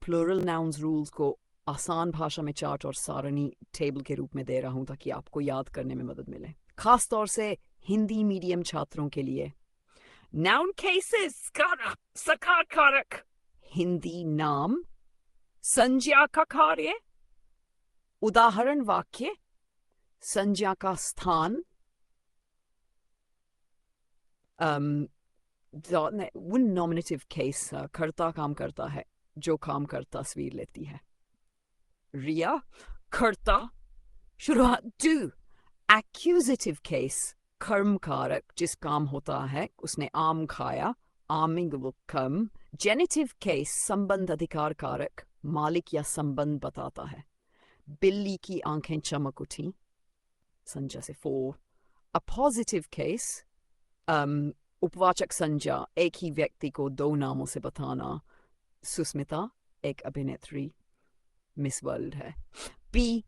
Plural nouns rules को आसान भाषा में चार्ट और सारणी टेबल के रूप में दे रहा हूं ताकि आपको याद करने में मदद मिले, खास तौर से हिंदी मीडियम छात्रों के लिए। Noun cases, कारक, सकार कारक, हिंदी नाम, संज्ञा का कार्य, उदाहरण वाक्य, संज्ञा का स्थान, वो नॉमिनेटिव केस, कर्ता काम करता है, जो काम कर तस्वीर लेती है। रिया, कर्ता, शुरुआत। डू, एक्यूजेटिव केस, कर्म कारक, जिस काम होता है, उसने आम खाया, आमिंग वो कर्म। जेनिटिव केस, संबंध अधिकार कारक, मालिक या संबंध बताता है। बिल्ली की आंखें चमक उठी, संज्ञा से 4। अपोजिटिव केस, उपवाचक संज्ञा, एक ही व्यक्ति को दो नामों से बताना। सुस्मिता एक अभिनेत्री, मिस वर्ल्ड है। बी,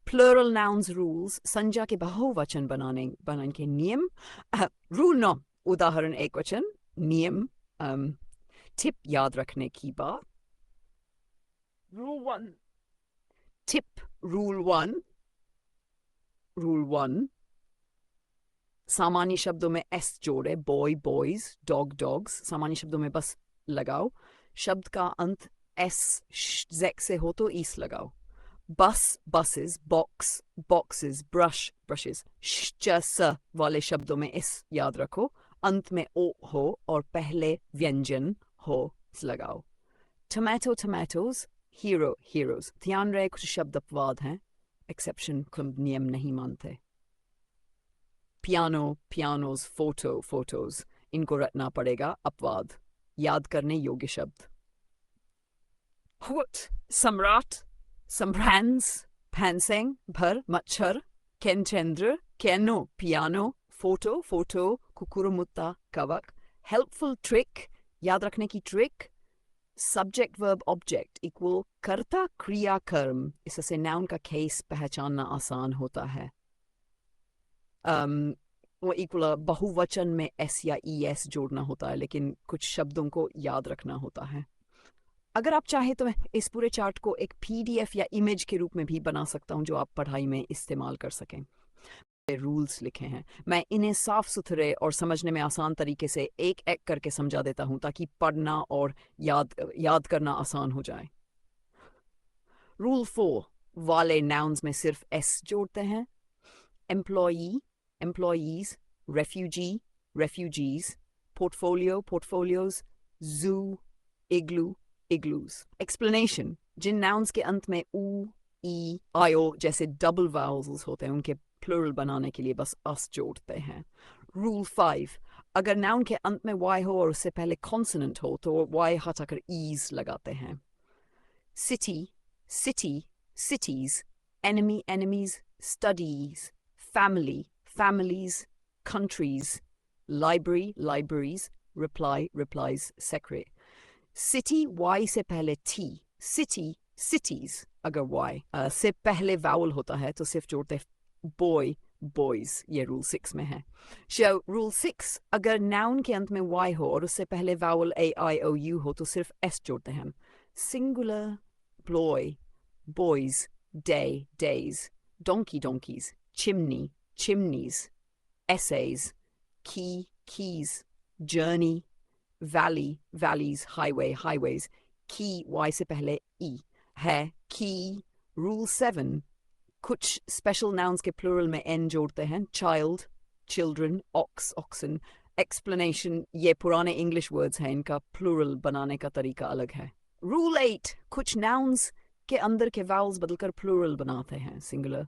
प्लूरल नाउन्स रूल्स, संज्ञा के बहुवचन बनाने के नियम। रूल 9, उदाहरण एक वचन, नियम, टिप याद रखने की बात। rule 1, टिप, रूल 1, सामान्य शब्दों में एस जोड़े, बॉय बॉयज, डॉग डॉग्स। सामान्य शब्दों में बस लगाओ, शब्द का अंत एस जेक से हो तो ईस लगाओ। बस buses, box boxes, brush brushes. स वाले शब्दों में इस याद रखो, अंत में ओ हो और पहले व्यंजन हो लगाओ। Tomato tomatoes, hero heroes. ध्यान रहे कुछ शब्द अपवाद हैं, एक्सेप्शन को नियम नहीं मानते। पियानो पियानोज, फोटो फोटोज, इनको रटना पड़ेगा, अपवाद। याद करने योग्य शब्द। hut, सम्राट, संभ्रांस, फैंसिंग, भर, मच्छर। केनचंद्र, केनो पियानो, फोटो फोटो, कुकुरमुत्ता कवक। हेल्पफुल ट्रिक, याद रखने की trick. Subject verb object equal कर्ता क्रिया कर्म, इससे नाउन का केस पहचानना आसान होता है। वो इक्वल बहुवचन में एस या ई एस जोड़ना होता है, लेकिन कुछ शब्दों को याद रखना होता है। अगर आप चाहें तो मैं इस पूरे चार्ट को एक पीडीएफ या इमेज के रूप में भी बना सकता हूं, जो आप पढ़ाई में इस्तेमाल कर सकें। रूल्स लिखे हैं, मैं इन्हें साफ सुथरे और समझने में आसान तरीके से एक एक करके समझा देता हूं ताकि पढ़ना और याद करना आसान हो जाए। रूल 4 वाले नाउन्स में सिर्फ एस जोड़ते हैं। Employee, employees, refugee, refugees. Portfolio, portfolios. जू, इग्लू, इग्लूज। एक्सप्लेनेशन, जिन नाउन्स के अंत में ऊ, ई, आयो जैसे डबल वाउल्स होते हैं, उनके प्लूरल बनाने के लिए बस अस जोड़ते हैं। रूल 5, अगर नाउन के अंत में वाई हो और उससे पहले कॉन्सोनेंट हो तो वाई हटाकर ईज लगाते हैं। City, city, cities. Enemy, enemies, studies. Family, families, countries. Library, libraries. Reply, replies, secret. City Y से पहले टी, सिटी, सिटीज। अगर वाई से पहले वाउल होता है तो सिर्फ जोड़ते बॉय, बॉयज। ये रूल 6 में है। रूल 6, अगर नाउन के अंत में वाई हो और उससे पहले vowel A I O you हो तो सिर्फ एस जोड़ते हैं। Singular, boy, boys, day, days. Donkey, donkeys. Chimney, chimneys. Essays, key, keys. Journey, valley, valleys. Highway, highways. Key Y से पहले ई है, की। रूल 7, कुछ स्पेशल नाउन्स के प्लूरल में एन जोड़ते हैं। Child, children, ox, oxen. Explanation, ये पुराने इंग्लिश वर्ड्स हैं, इनका प्लूरल बनाने का तरीका अलग है। रूल 8, कुछ नाउन्स के अंदर के वाउल्स बदलकर प्लूरल बनाते हैं। Singular,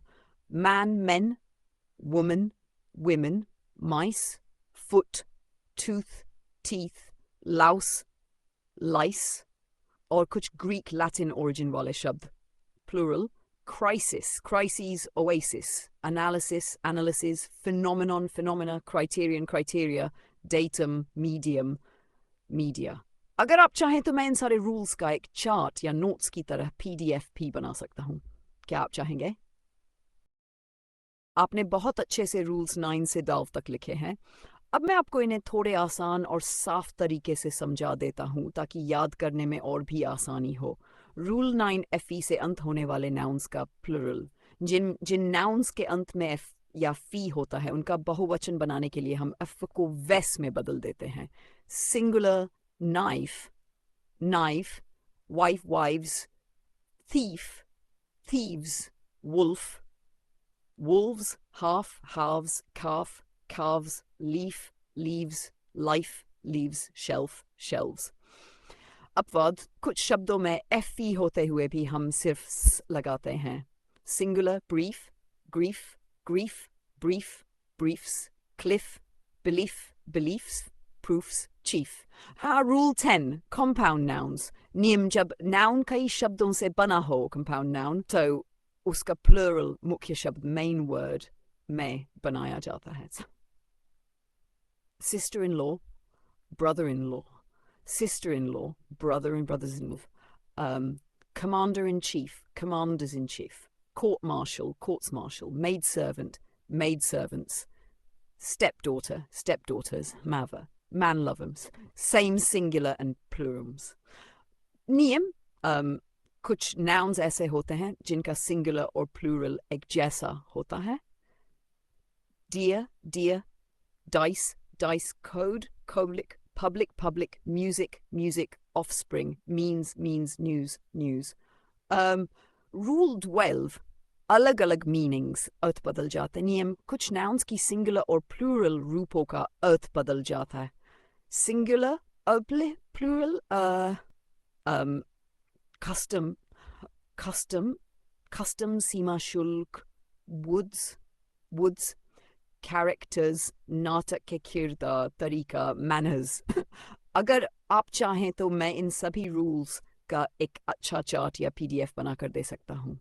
man, men, woman, women. Mice, foot, tooth, teeth. Louse, lice. और कुछ ग्रीक लैटिन ओरिजिन वाले शब्द plural. crisis, crises, oasis, analysis, analysis, phenomenon, phenomena, criterion, criteria, datum, medium, media। अगर आप चाहें तो मैं इन सारे रूल्स का एक चार्ट या नोट्स की तरह पीडीएफ भी बना सकता हूं, क्या आप चाहेंगे? आपने बहुत अच्छे से रूल्स 9 से 12 तक लिखे हैं। अब मैं आपको इन्हें थोड़े आसान और साफ तरीके से समझा देता हूं ताकि याद करने में और भी आसानी हो। रूल 9 FE से अंत होने वाले नाउन्स का प्लुरल। जिन जिन नाउन्स के अंत में एफ या फी होता है उनका बहुवचन बनाने के लिए हम एफ को वेस में बदल देते हैं। Singular knife, knife, wife wives, thief, thieves, wolf, wolves, half, halves, calf, calves, leaf, leaves, life, leaves, shelf, shelves। अपवाद कुछ शब्दों में एफ होते हुए भी हम सिर्फ स लगाते हैं। Singular brief, grief, grief, brief, briefs, Cliff, belief, beliefs, proofs, chief। हाँ, रूल 10 compound nouns। नियम जब नाउन कई शब्दों से बना हो compound noun तो उसका प्लूरल मुख्य शब्द मेन वर्ड में बनाया जाता है। Sister in law, brother in law, sister in law, brother and brothers in law, commander in chief, commanders in chief, court martial, courts martial, maid servant, maid servants, stepdaughter, stepdaughters, mother, man lovers, same singular and plurals। नियम कुछ nouns ऐसे होते हैं जिनका singular और plural एक जैसा होता है। dear, dear, dice, dice, code, colic, public, public, music, music, offspring, means, means, news, news। rule 12 अलग अलग मीनिंग्स अर्थ बदल जाते हैं। नियम कुछ नाउन्स की सिंगुलर और प्लूरल रूपों का अर्थ बदल जाता है। Singular plural custom, custom, custom, सीमा शुल्क, वुड्स, वुड्स, कैरेक्टर्स, नाटक के किरदार, तरीका, मैनर्स। अगर आप चाहें तो मैं इन सभी रूल्स का एक अच्छा चार्ट या PDF बनाकर दे सकता हूँ।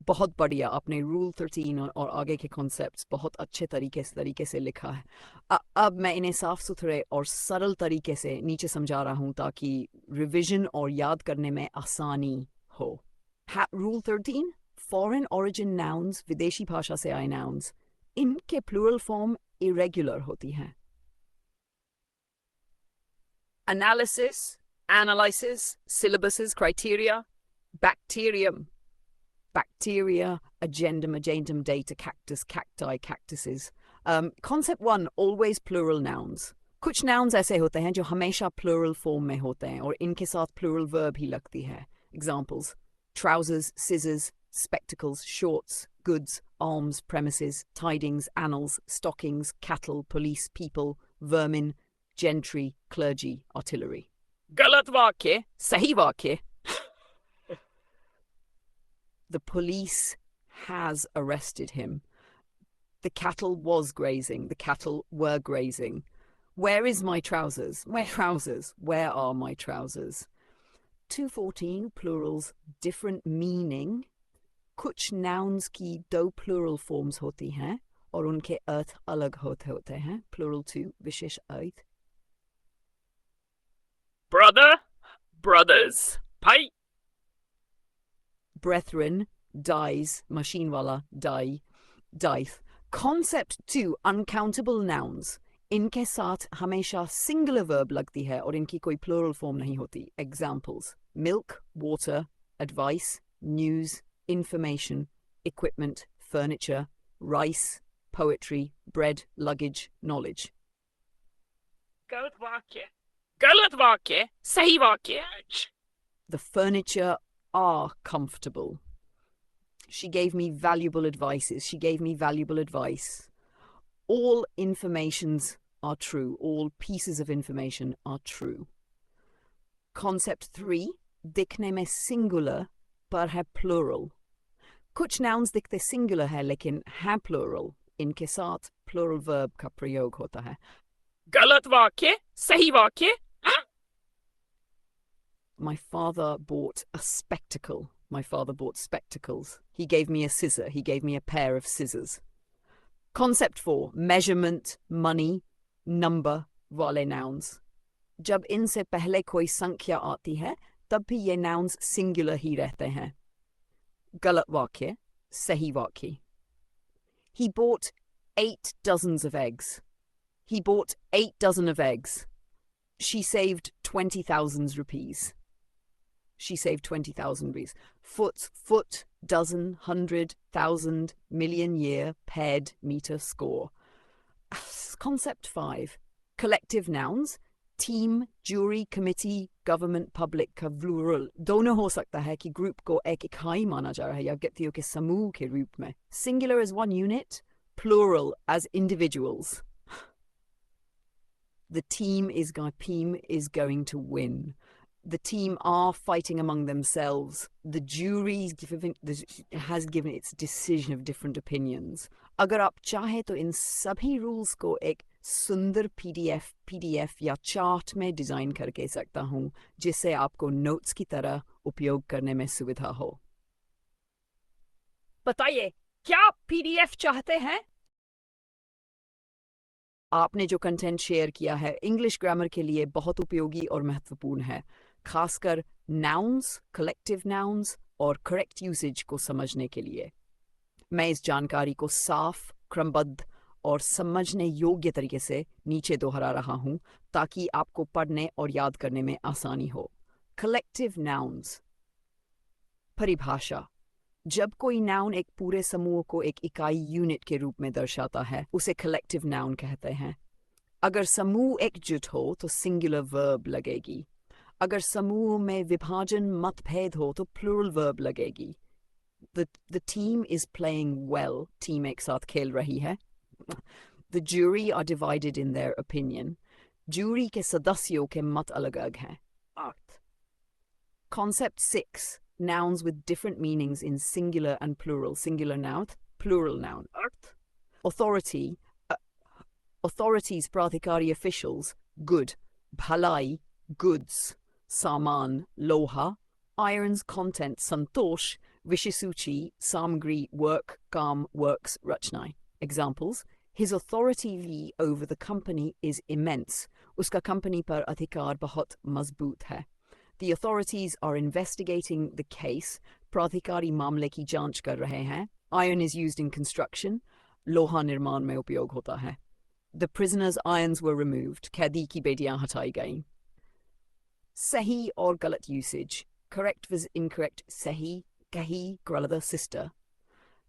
बहुत बढ़िया, आपने रूल 13 और आगे के कॉन्सेप्ट्स बहुत अच्छे तरीके से लिखा है। अब मैं इन्हें साफ सुथरे और सरल तरीके से नीचे समझा रहा हूँ ताकि रिवीजन और याद करने में आसानी हो। रूल 13, फॉरेन ओरिजिन नाउन्स, विदेशी भाषा से आए नाउन्स, इनके प्लूरल फॉर्म इरेगुलर होती हैं। Analysis, analysis, syllabuses, criteria, bacterium, Bacteria, agendum, data, cactus, cacti, cactuses. Concept 1, always plural nouns. कुछ nouns ऐसे होते हैं जो हमेशा plural form में होते हैं और इनके साथ plural verb ही लगती है. Examples: trousers, scissors, spectacles, shorts, goods, alms, premises, tidings, annals, stockings, cattle, police, people, vermin, gentry, clergy, artillery. गलत वाक्य, सही वाक्य. The police has arrested him. The cattle was grazing. The cattle were grazing. Where is my trousers? Where trousers? Where are my trousers? 214 plurals, different meaning. कुछ nouns की दो plural forms होती हैं और उनके अर्थ अलग होते हैं. Plural 2, विशेष अर्थ. Brother, brothers, भाई. Brethren, dies, machine wala, die, dieth. Concept 2, uncountable nouns. इनके साथ हमेशा singular verb लगती है और इनकी कोई plural form नहीं होती. Examples: milk, water, advice, news, information, equipment, furniture, rice, poetry, bread, luggage, knowledge. गलत वाक्य, गलत वाक्य, सही वाक्य. The furniture are comfortable. She gave me valuable advices. She gave me valuable advice. All informations are true. All pieces of information are true. Concept 3, दिखने में singular पर है plural. कुछ nouns दिखते singular है लेकिन है plural. इनके साथ plural verb का प्रयोग होता है. गलत वाक्य, सही वाक्य. My father bought a spectacle. My father bought spectacles. He gave me a scissor. He gave me a pair of scissors. Concept 4, measurement, money, number वाले nouns. जब इनसे पहले कोई संख्या आती है तब भी ये nouns singular ही रहते हैं. गलत वाक्य, सही वाक्य. He bought 8 dozens of eggs. He bought 8 dozen of eggs. She saved 20,000 rupees. She saved 20,000 rupees. Foot, dozen, 100, 1,000, million, year, paired, meter, score. Concept 5, collective nouns. Team, jury, committee, government, public का plural दोनों हो सकता है कि group को एक इकाई माना जा रहा है या व्यक्तियों के समूह के रूप में. Singular as one unit, plural as individuals. The team is going to win. The team are fighting among themselves. The jury has given its decision of different opinions. अगर आप चाहे तो इन सभी रूल्स को एक सुंदर पीडीएफ या चार्ट में डिजाइन करके सकता हूँ जिससे आपको नोट्स की तरह उपयोग करने में सुविधा हो. बताइए, क्या पीडीएफ चाहते हैं? आपने जो कंटेंट शेयर किया है इंग्लिश ग्रामर के लिए बहुत उपयोगी और महत्वपूर्ण है, खासकर नाउन्स, कलेक्टिव नाउन्स और करेक्ट यूसेज को समझने के लिए. मैं इस जानकारी को साफ, क्रमबद्ध और समझने योग्य तरीके से नीचे दोहरा रहा हूँ ताकि आपको पढ़ने और याद करने में आसानी हो. Collective nouns. परिभाषा: जब कोई नाउन एक पूरे समूह को एक इकाई यूनिट के रूप में दर्शाता है उसे कलेक्टिव नाउन कहते हैं. अगर समूह एकजुट हो तो सिंगुलर वर्ब लगेगी. अगर समूह में विभाजन मतभेद हो तो प्लूरल वर्ब लगेगी. The team is playing well. Team एक साथ खेल रही है. The jury are divided in their opinion. Jury के सदस्यों के मत अलग-अलग हैं. अर्थ. Concept 6, nouns with different meanings in singular and plural. Singular noun, plural noun. Earth. Authority, authorities, प्राधिकारी officials, good, bhalai, goods, saman, loha, irons, content, santosh, विषय सूची, सामग्री, work, काम, works, रचनाएं. Examples: His authority over the company is immense. उसका company पर अधिकार बहुत मजबूत है. The authorities are investigating the case. प्राधिकारी मामले की जांच कर रहे हैं. Iron is used in construction. लोहा निर्माण में उपयोग होता है. The prisoner's irons were removed. कैदी की बेड़ियां हटाई गईं. सही और गलत usage. Correct versus incorrect. सही, कही, brother, sister.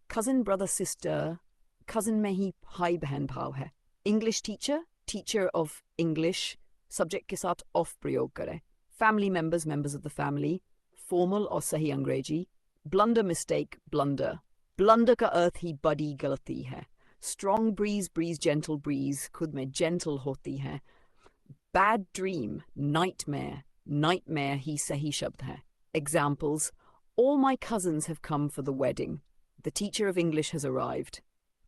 Cousin, brother, sister. Cousin में ही भाई बहन भाव है. English teacher, teacher of English. Subject के साथ of प्रयोग करें. Family members, members of the family. Formal और सही अंग्रेजी. Blunder, mistake, blunder. Blunder का अर्थ ही बड़ी गलती है. Strong breeze, breeze, gentle breeze. खुद में gentle होती है. Bad dream, nightmare. Nightmare ही सही शब्द है. Examples: All my cousins have come for the wedding. The teacher of English has arrived.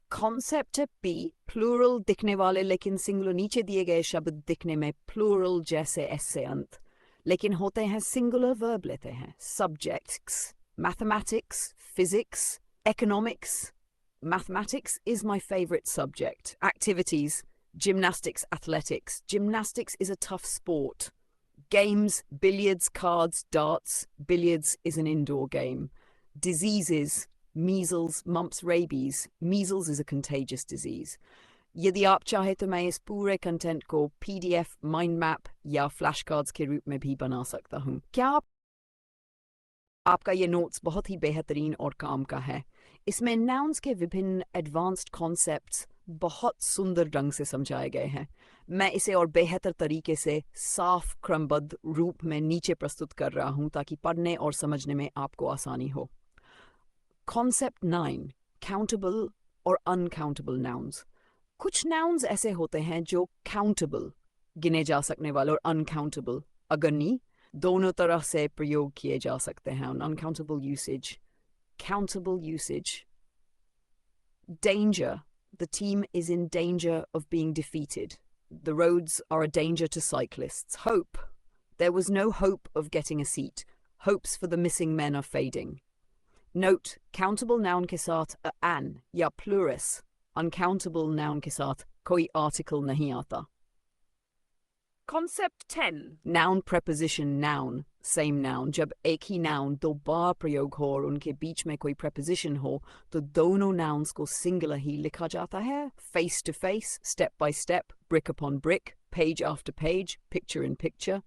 Concept B, plural दिखने वाले लेकिन singular नीचे दिए गए शब्द दिखने में plural जैसे s से अंत, लेकिन होते हैं singular verb लेते हैं. Subjects: mathematics, physics, economics. Mathematics is my favorite subject. Activities: gymnastics, athletics. Gymnastics is a tough sport. Games: billiards, cards, darts. Billiards is an indoor game. Diseases: measles, mumps, rabies. Measles is a contagious disease. यदि आप चाहे तो मैं इस पूरे content को PDF, mind map या flash cards के रूप में भी बना सकता हूँ. क्या आपका ये नोट्स बहुत ही बेहतरीन और काम का है. इसमें नाउन्स के विभिन्न एडवांस्ड कॉन्सेप्ट्स बहुत सुंदर ढंग से समझाए गए हैं. मैं इसे और बेहतर तरीके से साफ क्रमबद्ध रूप में नीचे प्रस्तुत कर रहा हूँ ताकि पढ़ने और समझने में आपको आसानी हो. कॉन्सेप्ट 9: काउंटेबल और अनकाउंटेबल नाउन्स. कुछ नाउन्स ऐसे होते हैं जो काउंटेबल गिने जा सकने वाले और अनकाउंटेबल अगनी दोनों तरह से प्रयोग किए जा सकते हैं. Uncountable usage, countable usage. Danger: the team is in danger of being defeated. The roads are a danger to cyclists. Hope: there was no hope of getting a seat. Hopes for the missing men are fading. Note: countable noun के साथ an या plurus. Uncountable noun के साथ कोई article नहीं आता. Concept 10. Noun preposition noun, same noun. जब एक ही noun दो बार प्रयोग हो और उनके बीच में कोई preposition हो तो दोनों nouns को singular ही लिखा जाता है. Face to face, step by step, brick upon brick, page after page, picture in picture.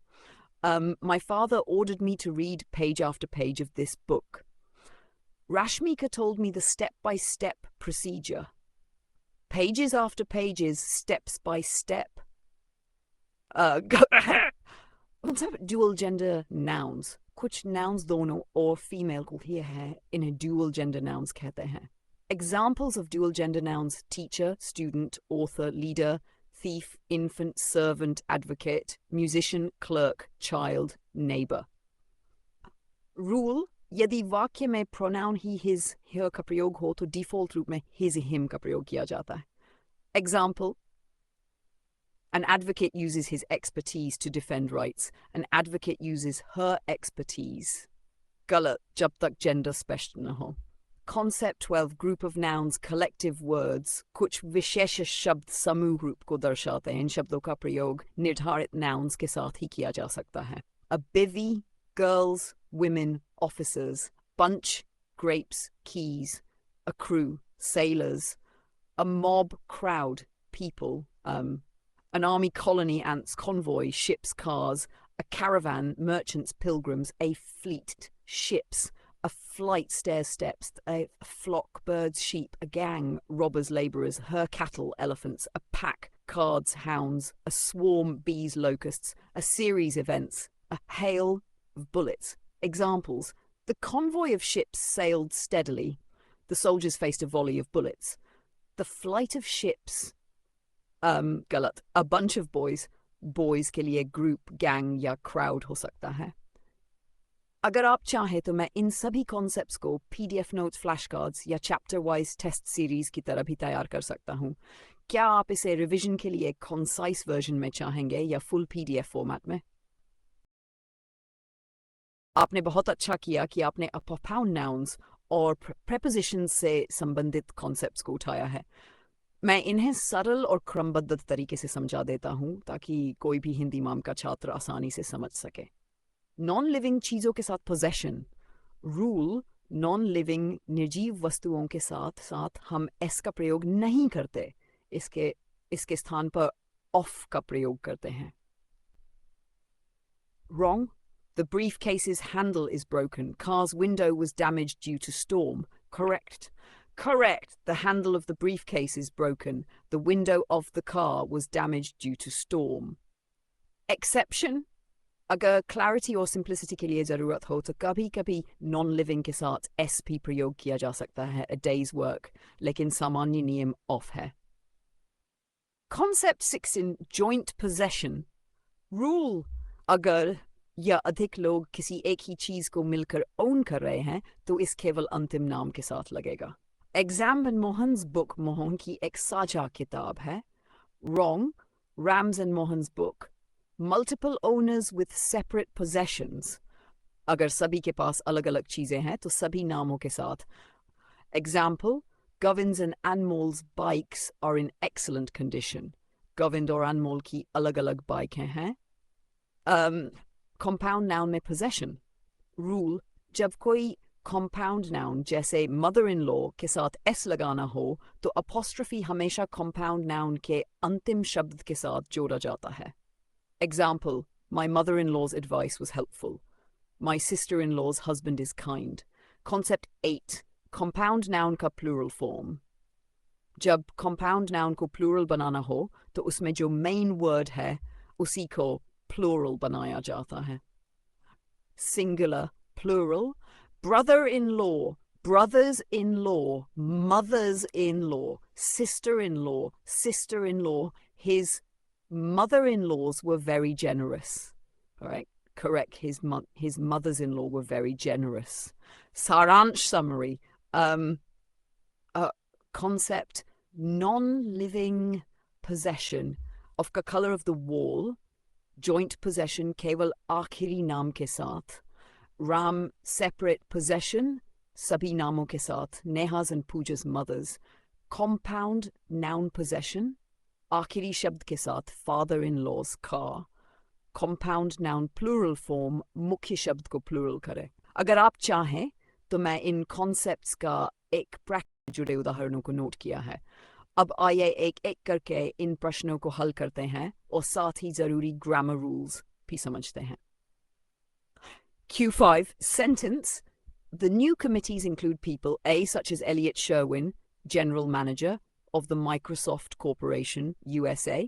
My father ordered me to read page after page of this book. Rashmika told me the step-by-step procedure. Pages after pages, steps by step. Concept dual gender nouns. कुछ nouns दोनों और female को ही है, इन्हें dual gender nouns कहते हैं. Examples of dual gender nouns: teacher, student, author, leader, thief, infant, servant, advocate, musician, clerk, child, neighbor. Rule: यदि वाक्य में pronoun ही his, her का प्रयोग हो तो default रूप में his, him का प्रयोग किया जाता है. Example: an advocate uses his expertise to defend rights. An advocate uses her expertise. गलत जब तक gender special न हो. Concept 12: group of nouns, collective words. कुछ विशेष शब्द समूह रूप को दर्शाते हैं. इन शब्दों का प्रयोग निर्धारित nouns के साथ ही किया जा सकता है. A bivvy: girls, women, officers. Bunch: grapes, keys. A crew: sailors. A mob: crowd, people. An army: colony, ants, convoy, ships, cars. A caravan: merchants, pilgrims. A fleet: ships. A flight: stairs, steps. A flock: birds, sheep. A gang: robbers, labourers. Her cattle: elephants. A pack: cards, hounds. A swarm: bees, locusts. A series: events. A hail of bullets. Examples: the convoy of ships sailed steadily. The soldiers faced a volley of bullets. The flight of ships. गलत. A bunch of boys. Boys के लिए group, gang या crowd हो सकता है. अगर आप चाहें तो मैं इन सभी कॉन्सेप्ट्स को PDF नोट्स, फ्लैश कार्ड्स या चैप्टर वाइज टेस्ट सीरीज की तरह भी तैयार कर सकता हूँ. क्या आप इसे रिवीजन के लिए कंसाइज वर्जन में चाहेंगे या फुल PDF फॉर्मेट में? आपने बहुत अच्छा किया कि आपने अपोफाउंड नाउन्स और prepositions से संबंधित कॉन्सेप्ट्स को उठाया है। मैं इन्हें सरल और क्रमबद्ध तरीके से समझा देता हूँ ताकि कोई भी हिंदी माम का छात्र आसानी से समझ सके। नॉन लिविंग चीज़ों के साथ पोजेशन, रूल नॉन लिविंग निर्जीव वस्तुओं के साथ साथ हम एस का प्रयोग नहीं करते, इसके स्थान पर ऑफ का प्रयोग करते हैं। Wrong. The briefcase's handle is broken. Car's window was damaged due to storm. Correct. Correct. The handle of the briefcase is broken. The window of the car was damaged due to storm. Exception. अगर clarity और simplicity के लिए ज़रूरत हो तो कभी कभी non living के साथ एस भी प्रयोग किया जा सकता है, अ डेज वर्क, लेकिन सामान्य नियम ऑफ है। Concept 16 joint possession. रूल अगर या अधिक लोग किसी एक ही चीज को मिलकर ओन कर रहे हैं तो इस केवल अंतिम नाम के साथ लगेगा। Exam and Mohan's book Mohan की एक साझा किताब है। Wrong. Ram's and Mohan's book multiple owners with separate possessions. अगर सभी के पास अलग अलग चीजें हैं तो सभी नामों के साथ। Example, Govind and Anmol's bikes are in excellent condition. Govind और अनमोल की अलग अलग बाइकें हैं। कंपाउंड नाउन में पोजेशन। रूल, जब कोई कंपाउंड नाउन जैसे मदर इन लॉ के साथ एस लगाना हो तो अपोस्ट्रोफी हमेशा कंपाउंड नाउन के अंतिम शब्द के साथ जोड़ा जाता है। Example, my mother in law's advice was helpful. My sister in law's husband is kind. Concept 8 compound noun का प्लूरल फॉर्म। जब कंपाउंड नाउन को प्लूरल बनाना हो तो उसमें जो मेन वर्ड है उसी को प्लूरल बनाया जाता है। Singular, plural, brother-in-law, brothers-in-law, mothers-in-law, sister-in-law, sister-in-law. His mother-in-laws were very generous. All right, correct. His mothers-in-law were very generous. Saransh summary. Concept, non-living possession of the color of the wall. Joint possession केवल आखिरी नाम के साथ। Ram separate possession सभी नामों के साथ। Neha's and Pooja's mothers. Compound noun possession आखिरी शब्द के साथ। Father-in-law's car. Compound noun plural form मुख्य शब्द को plural करे। अगर आप चाहें तो मैं इन concepts का एक प्रैक्टिस जुड़े उदाहरणों को नोट किया है। अब आइए एक एक करके इन प्रश्नों को हल करते हैं और साथ ही जरूरी ग्रामर रूल्स भी समझते हैं। Q5 sentence. The new committees include people A such as Elliot Sherwin, General Manager of the Microsoft Corporation, USA.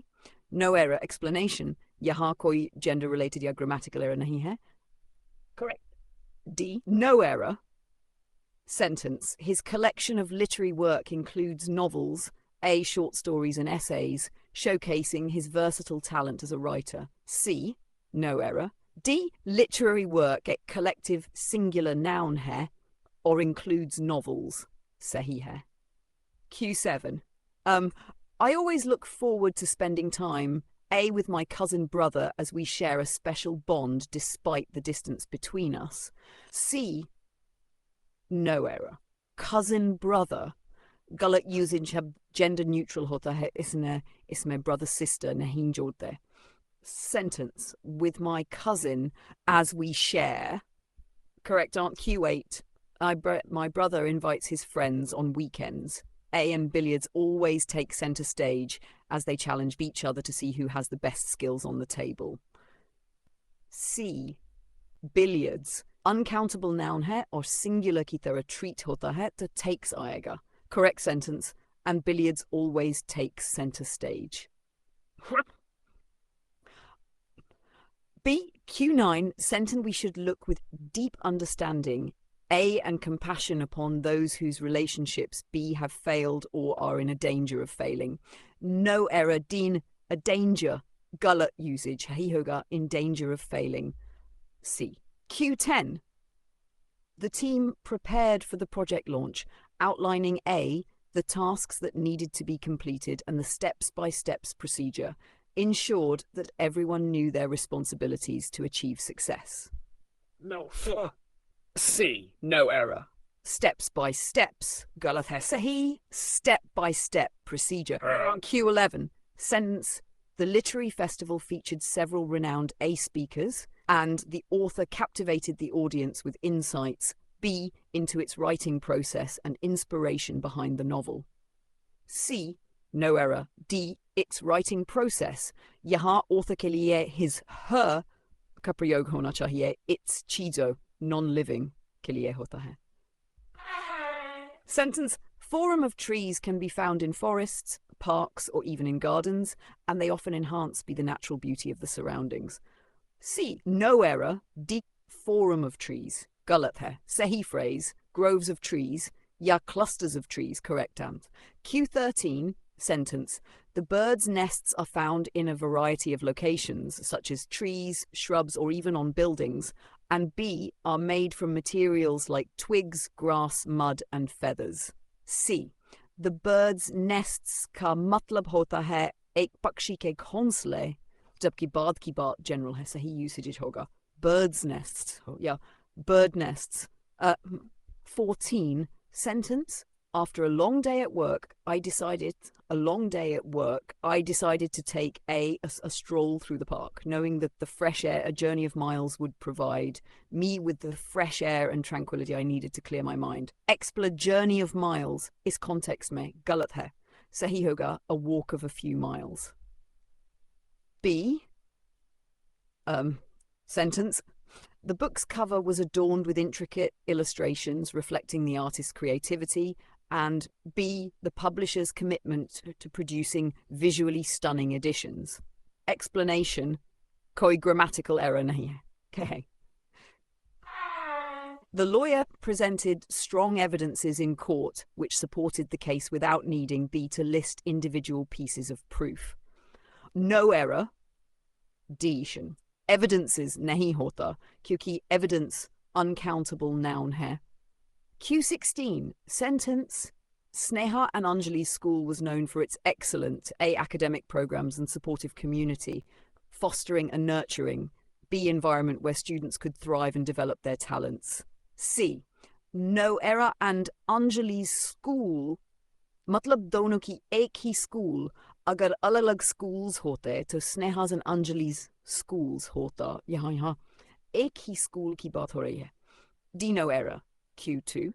No error explanation. यहाँ कोई gender related या grammatical error नहीं है. Correct. D. No error. Sentence. His collection of literary work includes novels, A. Short stories and essays, showcasing his versatile talent as a writer. C. No error. D. Literary work एक collective singular noun है or includes novels. सही है. Q7. I always look forward to spending time, A. with my cousin brother as we share a special bond despite the distance between us. C. No error. Cousin brother. गलत usage gender neutral होता है, इसमें brother sister नहीं जोड़ते. Sentence. With my cousin as we share. Correct answer. Q8. My brother invites his friends on weekends. A and billiards always take centre stage as they challenge each other to see who has the best skills on the table. C. Billiards. Uncountable noun है और singular की तरह treat होता है तो takes आएगा. Correct sentence. And billiards always takes centre stage. B. Q9. Sentence we should look with deep understanding, A. and compassion upon those whose relationships B. have failed or are in a danger of failing. No error. Dean. A danger. Gullet usage. Hi hoga. In danger of failing. C. Q10. The team prepared for the project launch, outlining A. the tasks that needed to be completed and the steps-by-steps procedure, ensured that everyone knew their responsibilities to achieve success. No. C. No error. Steps by steps. गलत है. सही. Step by step procedure. Q11. Sentence. The literary festival featured several renowned A speakers, and the author captivated the audience with insights, B, into its writing process and inspiration behind the novel. C, no error. D, its writing process. यहाँ author के लिए his, her का प्रयोग होना चाहिए. Its चीजों, non-living के लिए होता है. Sentence. Forum of trees can be found in forests, parks, or even in gardens, and they often enhance the natural beauty of the surroundings. C. No error. D. Forum of trees. गलत है. सही phrase. Groves of trees. या clusters of trees. Correct answer. Q13. Sentence. The birds' nests are found in a variety of locations, such as trees, shrubs, or even on buildings, and B, are made from materials like twigs, grass, mud, and feathers. C. The birds' nests का मतलब होता है एक पक्षी के घोंसले, जबकि बाद की बात general है. सही usage होगा. Birds' nests. Yeah, bird nests. 14. Sentence. After a long day at work, I decided to take a stroll through the park, knowing that the fresh air, a journey of miles, would provide me with the fresh air and tranquility I needed to clear my mind. Journey of miles is context में गलत है. सही होगा a walk of a few miles. B. Sentence. The book's cover was adorned with intricate illustrations reflecting the artist's creativity, and B, the publisher's commitment to producing visually stunning editions. Explanation. कोई grammatical error नहीं है. Okay. The lawyer presented strong evidences in court which supported the case without needing B to list individual pieces of proof. No error. D. Evidences नहीं होता क्योंकि evidence uncountable noun है. Q16. Sentence. Sneha and Anjali's school was known for its excellent A. academic programs and supportive community, fostering a nurturing B. environment where students could thrive and develop their talents. C. No error and Anjali's school मतलब दोनों की एक ही school. अगर अलग-अलग schools होते तो Sneha's and Anjali's schools होता. यहाँ एक ही school की बात हो रही है. D. No error. Q2.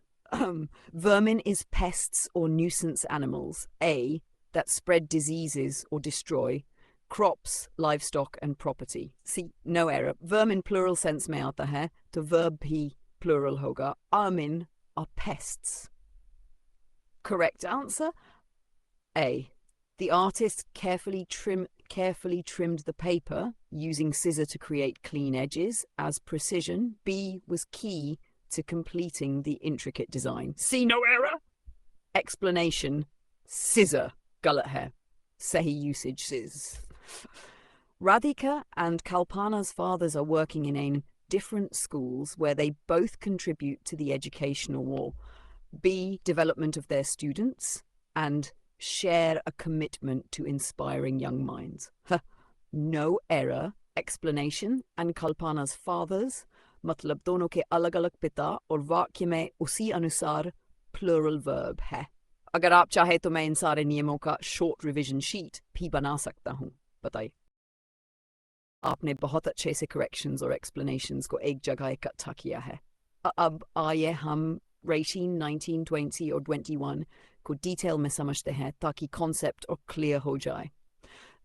Vermin is pests or nuisance animals, A, that spread diseases or destroy crops, livestock and property. C. No error. Vermin plural sense में आता है, तो verb भी plural होगा. Vermin are pests. Correct answer. A. The artist carefully trimmed the paper using scissor to create clean edges as precision. B was key to completing the intricate design. C. No error. Explanation. Scissor. गलत है. Sahi usage is. Radhika and Kalpana's fathers are working in different schools where they both contribute to the educational wall. B. Development of their students, and share a commitment to inspiring young minds. No error. Explanation. And Kalpana's fathers मतलब दोनों के अलग-अलग पिता और वाक्य में उसी अनुसार plural verb है. अगर आप चाहे तो मैं इन सारे नियमों का short revision sheet भी बना सकता हूँ. बताइए. आपने बहुत अच्छे से corrections और explanations को एक जगह इकट्ठा किया है. अब आइए हम rating 19, 20 और 21 को detail में समझते हैं ताकि concept और clear हो जाए.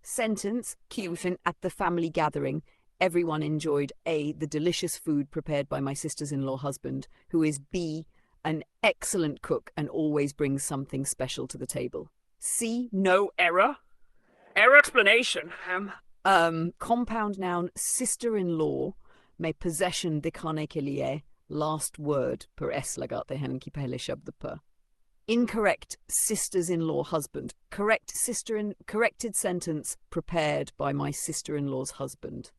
Sentence. Q. At the family gathering, everyone enjoyed A. the delicious food prepared by my sister's-in-law husband, who is B. an excellent cook and always brings something special to the table. C. No error. Error explanation. Compound noun sister-in-law में possession दिखाने के लिए last word पर s लगाते हैं कि पहले शब्द पर. Incorrect sisters-in-law husband. Corrected sentence prepared by my sister-in-law's husband.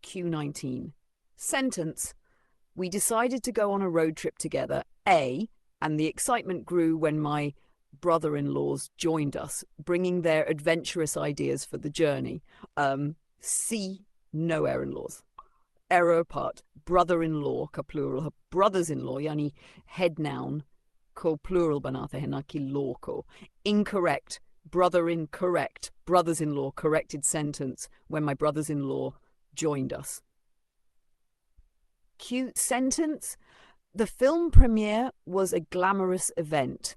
Q19. Sentence. We decided to go on a road trip together, A, and the excitement grew when my brother-in-laws joined us, bringing their adventurous ideas for the journey. C. No error-in-laws. error part, brother-in-law का plural है, brothers-in-law यानी head noun को plural बनाते हैं ना कि law को. Incorrect, brother incorrect, brothers-in-law, corrected sentence when my brothers-in-law joined us. Cute sentence. The film premiere was a glamorous event.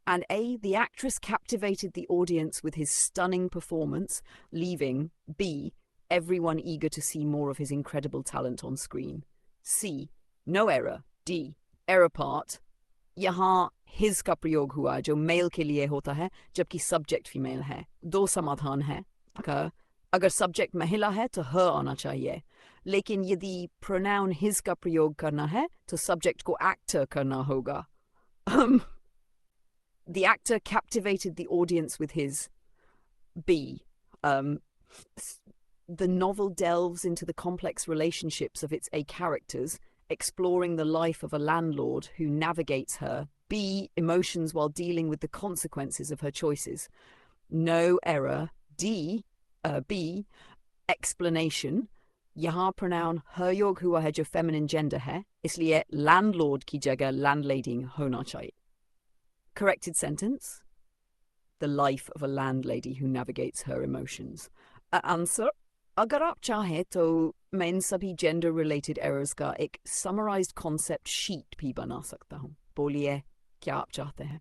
And A, the actress captivated the audience with his stunning performance, leaving B, everyone eager to see more of his incredible talent on screen. C, no error. D, error part. यहाँ his का प्रयोग हुआ जो male के लिए होता है जबकि subject female है. दो समाधान है का अगर subject महिला है तो her आना चाहिए. लेकिन यदि pronoun his का प्रयोग करना है तो subject को actor करना होगा. The actor captivated the audience with his B. The novel delves into the complex relationships of its A characters, exploring the life of a landlord who navigates her B. emotions while dealing with the consequences of her choices. No error. D. B. Explanation. यहाँ pronoun her योग हुआ है जो feminine gender है, इसलिए landlord की जगह landlady होना चाहिए. Corrected sentence. The life of a landlady who navigates her emotions. Answer. अगर आप चाहें तो मैं इन सभी gender related errors का एक summarized concept sheet भी बना सकता हूँ. बोलिए क्या आप चाहते हैं?